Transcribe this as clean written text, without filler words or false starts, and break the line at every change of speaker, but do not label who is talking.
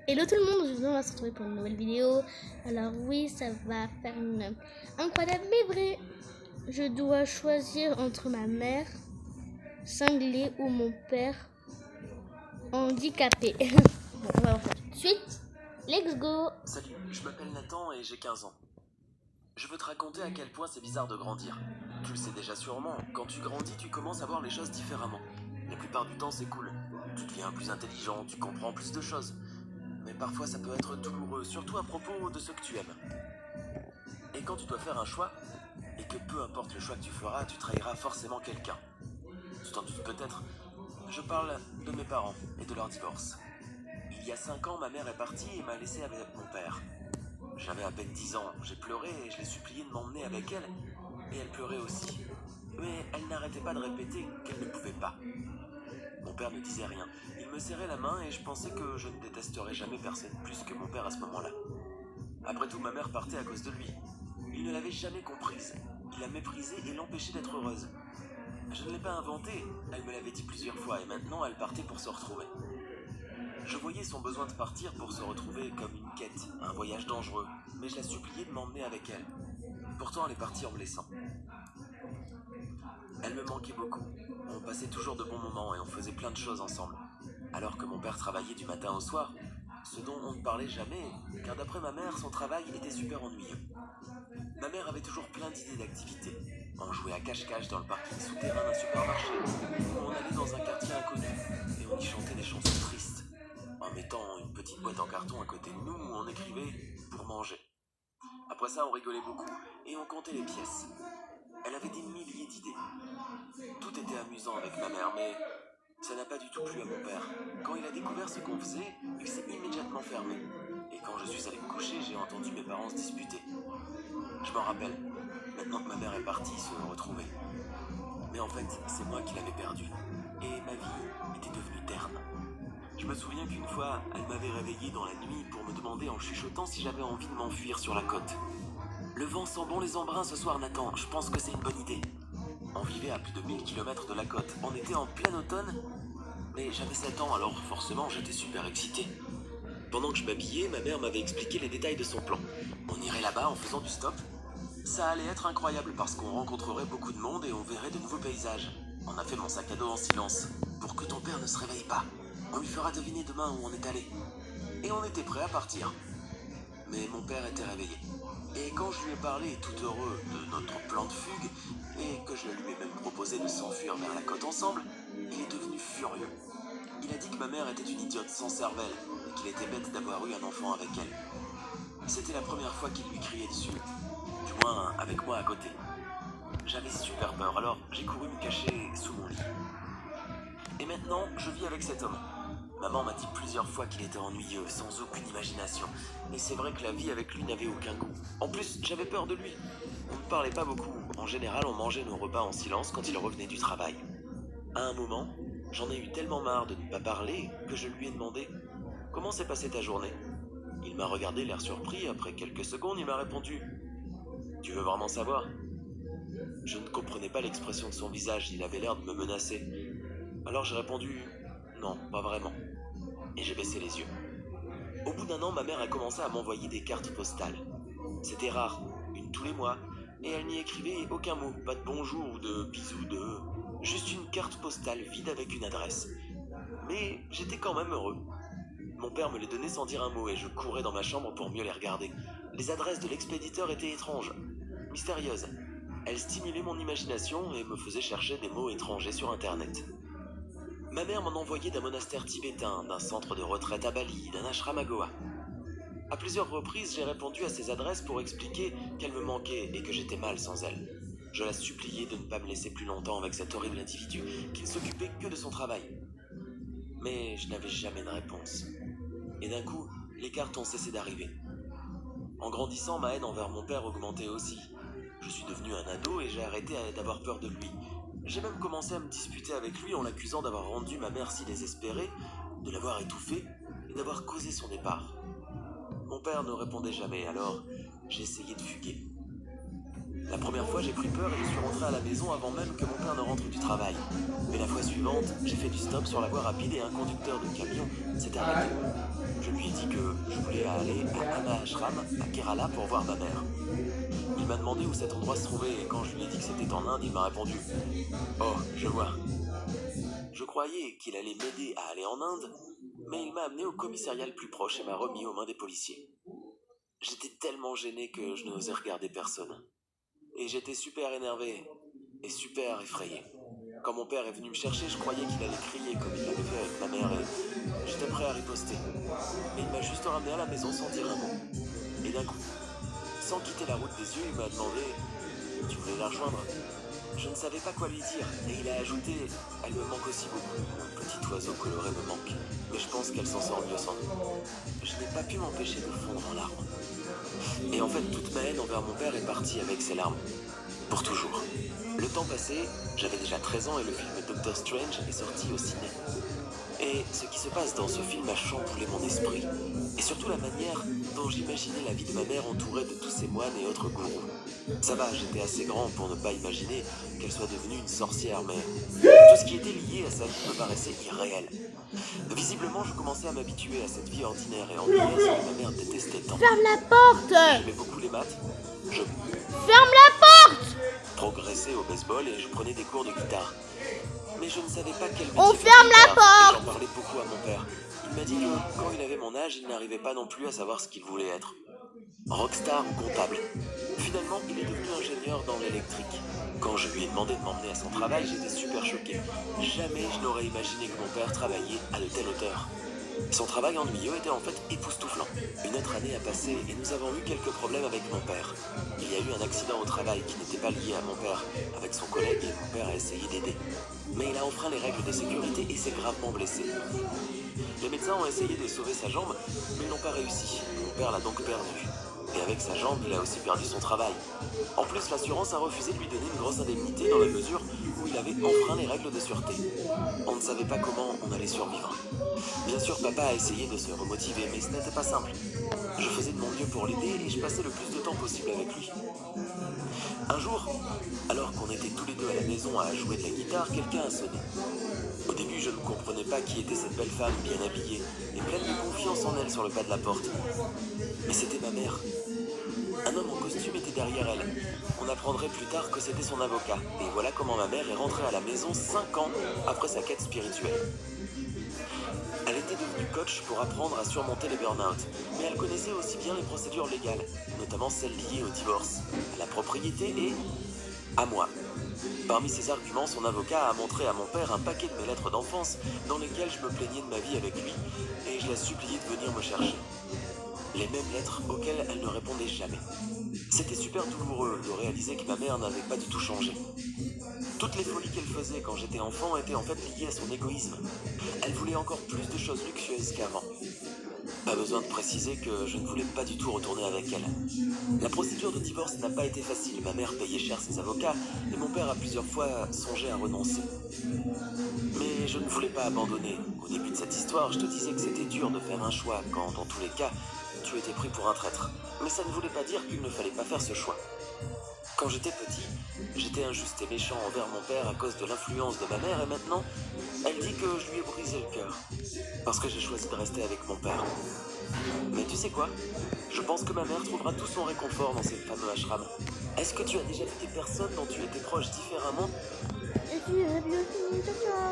Hello tout le monde, aujourd'hui on va se retrouver pour une nouvelle vidéo. Alors oui, ça va faire une incroyable mais vrai. Je dois choisir entre ma mère cinglée ou mon père handicapé. Bon, on va voir ça tout de suite. Let's go.
Salut, je m'appelle Nathan et j'ai 15 ans. Je veux te raconter à quel point c'est bizarre de grandir. Tu le sais déjà sûrement, quand tu grandis, tu commences à voir les choses différemment. La plupart du temps, c'est cool. Tu deviens plus intelligent, tu comprends plus de choses. Mais parfois, ça peut être douloureux, surtout à propos de ceux que tu aimes. Et quand tu dois faire un choix, et que peu importe le choix que tu feras, tu trahiras forcément quelqu'un. Tu t'en doutes peut-être, je parle de mes parents et de leur divorce. Il y a 5 ans, ma mère est partie et m'a laissé avec mon père. J'avais à peine 10 ans, j'ai pleuré et je l'ai supplié de m'emmener avec elle, et elle pleurait aussi. Mais elle n'arrêtait pas de répéter qu'elle ne pouvait pas. Mon père ne disait rien, il me serrait la main et je pensais que je ne détesterais jamais personne plus que mon père à ce moment-là. Après tout, ma mère partait à cause de lui. Il ne l'avait jamais comprise, il la méprisait et l'empêchait d'être heureuse. Je ne l'ai pas inventé, elle me l'avait dit plusieurs fois et maintenant elle partait pour se retrouver. Je voyais son besoin de partir pour se retrouver comme une quête, un voyage dangereux, mais je la suppliais de m'emmener avec elle. Pourtant, elle est partie en me laissant. Elle me manquait beaucoup. On passait toujours de bons moments et on faisait plein de choses ensemble. Alors que mon père travaillait du matin au soir, ce dont on ne parlait jamais, car d'après ma mère, son travail était super ennuyeux. Ma mère avait toujours plein d'idées d'activités. On jouait à cache-cache dans le parking souterrain d'un supermarché, ou on allait dans un quartier inconnu et on y chantait des chansons tristes, en mettant une petite boîte en carton à côté de nous où on écrivait pour manger. Après ça, on rigolait beaucoup et on comptait les pièces. Elle avait des milliers d'idées. Tout était amusant avec ma mère, mais ça n'a pas du tout plu à mon père. Quand il a découvert ce qu'on faisait, il s'est immédiatement fermé. Et quand je suis allé me coucher, j'ai entendu mes parents se disputer. Je m'en rappelle. Maintenant que ma mère est partie se retrouver. Mais en fait, c'est moi qui l'avais perdue. Et ma vie était devenue terne. Je me souviens qu'une fois, elle m'avait réveillé dans la nuit pour me demander en chuchotant si j'avais envie de m'enfuir sur la côte. Le vent sent bon les embruns ce soir, Nathan. Je pense que c'est une bonne idée. On vivait à plus de 1000 km de la côte. On était en plein automne. Mais j'avais 7 ans, alors forcément j'étais super excité. Pendant que je m'habillais, ma mère m'avait expliqué les détails de son plan. On irait là-bas en faisant du stop. Ça allait être incroyable parce qu'on rencontrerait beaucoup de monde et on verrait de nouveaux paysages. On a fait mon sac à dos en silence, pour que ton père ne se réveille pas. On lui fera deviner demain où on est allé. Et on était prêt à partir. Mais mon père était réveillé. Et quand je lui ai parlé tout heureux de notre plan de fugue, et que je lui ai même proposé de s'enfuir vers la côte ensemble, il est devenu furieux. Il a dit que ma mère était une idiote sans cervelle, et qu'il était bête d'avoir eu un enfant avec elle. C'était la première fois qu'il lui criait dessus, du moins avec moi à côté. J'avais super peur, alors j'ai couru me cacher sous mon lit. Et maintenant, je vis avec cet homme. Maman m'a dit plusieurs fois qu'il était ennuyeux, sans aucune imagination. Et c'est vrai que la vie avec lui n'avait aucun goût. En plus, j'avais peur de lui. On ne parlait pas beaucoup. En général, on mangeait nos repas en silence quand il revenait du travail. À un moment, j'en ai eu tellement marre de ne pas parler que je lui ai demandé « Comment s'est passée ta journée ?» Il m'a regardé l'air surpris. Après quelques secondes, il m'a répondu « Tu veux vraiment savoir ?» Je ne comprenais pas l'expression de son visage. Il avait l'air de me menacer. Alors j'ai répondu « Non, pas vraiment. » Et j'ai baissé les yeux. Au bout d'un an, ma mère a commencé à m'envoyer des cartes postales. C'était rare, une tous les mois, et elle n'y écrivait aucun mot, pas de bonjour ou de bisous de... Juste une carte postale vide avec une adresse. Mais j'étais quand même heureux. Mon père me les donnait sans dire un mot et je courais dans ma chambre pour mieux les regarder. Les adresses de l'expéditeur étaient étranges, mystérieuses. Elles stimulaient mon imagination et me faisaient chercher des mots étrangers sur Internet. Ma mère m'en envoyait d'un monastère tibétain, d'un centre de retraite à Bali, d'un ashram à Goa. À plusieurs reprises, j'ai répondu à ces adresses pour expliquer qu'elles me manquaient et que j'étais mal sans elles. Je la suppliais de ne pas me laisser plus longtemps avec cet horrible individu qui ne s'occupait que de son travail. Mais je n'avais jamais de réponse. Et d'un coup, les cartes ont cessé d'arriver. En grandissant, ma haine envers mon père augmentait aussi. Je suis devenu un ado et j'ai arrêté d'avoir peur de lui. J'ai même commencé à me disputer avec lui en l'accusant d'avoir rendu ma mère si désespérée, de l'avoir étouffée et d'avoir causé son départ. Mon père ne répondait jamais, alors j'ai essayé de fuguer. La première fois, j'ai pris peur et je suis rentré à la maison avant même que mon père ne rentre du travail. Mais la fois suivante, j'ai fait du stop sur la voie rapide et un conducteur de camion s'est arrêté. Je lui ai dit que à aller à Ama Ashram, à Kerala, pour voir ma mère. Il m'a demandé où cet endroit se trouvait et quand je lui ai dit que c'était en Inde, il m'a répondu « Oh, je vois ». Je croyais qu'il allait m'aider à aller en Inde, mais il m'a amené au commissariat le plus proche et m'a remis aux mains des policiers. J'étais tellement gêné que je n'osais regarder personne. Et j'étais super énervé et super effrayé. Quand mon père est venu me chercher, je croyais qu'il allait crier comme il l'avait fait avec ma mère et j'étais prêt à riposter. Mais il m'a juste ramené à la maison sans dire un mot. Et d'un coup, sans quitter la route des yeux, il m'a demandé « Tu voulais la rejoindre ?» Je ne savais pas quoi lui dire et il a ajouté « Elle me manque aussi beaucoup, mon petit oiseau coloré me manque, mais je pense qu'elle s'en sort mieux sans nous. » Je n'ai pas pu m'empêcher de fondre en larmes. Et en fait, toute ma haine envers mon père est partie avec ses larmes. Pour toujours. Le temps passé, j'avais déjà 13 ans et le film Doctor Strange est sorti au ciné. Et ce qui se passe dans ce film a chamboulé mon esprit. Et surtout la manière dont j'imaginais la vie de ma mère entourée de tous ces moines et autres gourous. Ça va, j'étais assez grand pour ne pas imaginer qu'elle soit devenue une sorcière, mais tout ce qui était lié à sa vie me paraissait irréel. Visiblement, je commençais à m'habituer à cette vie ordinaire et ennuyeuse que ma mère détestait tant.
Ferme la porte!
J'aimais beaucoup les maths. Je
Ferme la porte!
progressais au baseball et je prenais des cours de guitare. Mais je ne savais pas quel métier
On
faire
ferme
plus
la
tard, et
porte!
j'en parlais beaucoup à mon père. Il m'a dit que quand il avait mon âge, il n'arrivait pas non plus à savoir ce qu'il voulait être. Rockstar ou comptable. Finalement, il est devenu ingénieur dans l'électrique. Quand je lui ai demandé de m'emmener à son travail, j'étais super choqué. Jamais je n'aurais imaginé que mon père travaillait à de telle hauteur. Son travail ennuyeux était en fait époustouflant. Une autre année a passé et nous avons eu quelques problèmes avec mon père. Il y a eu un accident au travail qui n'était pas lié à mon père, avec son collègue et mon père a essayé d'aider. Mais il a enfreint les règles de sécurité et s'est gravement blessé. Les médecins ont essayé de sauver sa jambe, mais ils n'ont pas réussi. Mon père l'a donc perdu. Et avec sa jambe, il a aussi perdu son travail. En plus, l'assurance a refusé de lui donner une grosse indemnité dans la mesure où il avait enfreint les règles de sûreté. On ne savait pas comment on allait survivre. Bien sûr, papa a essayé de se remotiver, mais ce n'était pas simple. Je faisais de mon mieux pour l'aider et je passais le plus de temps possible avec lui. Un jour, alors qu'on était tous les deux à la maison à jouer de la guitare, quelqu'un a sonné. Au début, je ne comprenais pas qui était cette belle femme bien habillée et pleine de confiance en elle sur le pas de la porte. Mais c'était ma mère. Un homme en costume était derrière elle. On apprendrait plus tard que c'était son avocat. Et voilà comment ma mère est rentrée à la maison 5 ans après sa quête spirituelle. Elle était devenue coach pour apprendre à surmonter les burn-out, mais elle connaissait aussi bien les procédures légales, notamment celles liées au divorce, à la propriété et à moi. Parmi ses arguments, son avocat a montré à mon père un paquet de mes lettres d'enfance dans lesquelles je me plaignais de ma vie avec lui et je la suppliais de venir me chercher. Les mêmes lettres auxquelles elle ne répondait jamais. C'était super douloureux de réaliser que ma mère n'avait pas du tout changé. Toutes les folies qu'elle faisait quand j'étais enfant étaient en fait liées à son égoïsme. Elle voulait encore plus de choses luxueuses qu'avant. Pas besoin de préciser que je ne voulais pas du tout retourner avec elle. La procédure de divorce n'a pas été facile, ma mère payait cher ses avocats et mon père a plusieurs fois songé à renoncer. Mais je ne voulais pas abandonner. Au début de cette histoire, je te disais que c'était dur de faire un choix quand, dans tous les cas, tu étais pris pour un traître. Mais ça ne voulait pas dire qu'il ne fallait pas faire ce choix. Quand j'étais petit, j'étais injuste et méchant envers mon père à cause de l'influence de ma mère et maintenant, elle dit que je lui ai brisé le cœur. Parce que j'ai choisi de rester avec mon père. Mais tu sais quoi? Je pense que ma mère trouvera tout son réconfort dans ces fameux ashrams. Est-ce que tu as déjà vu des personnes dont tu étais proche différemment?
Et puis, ciao, ciao.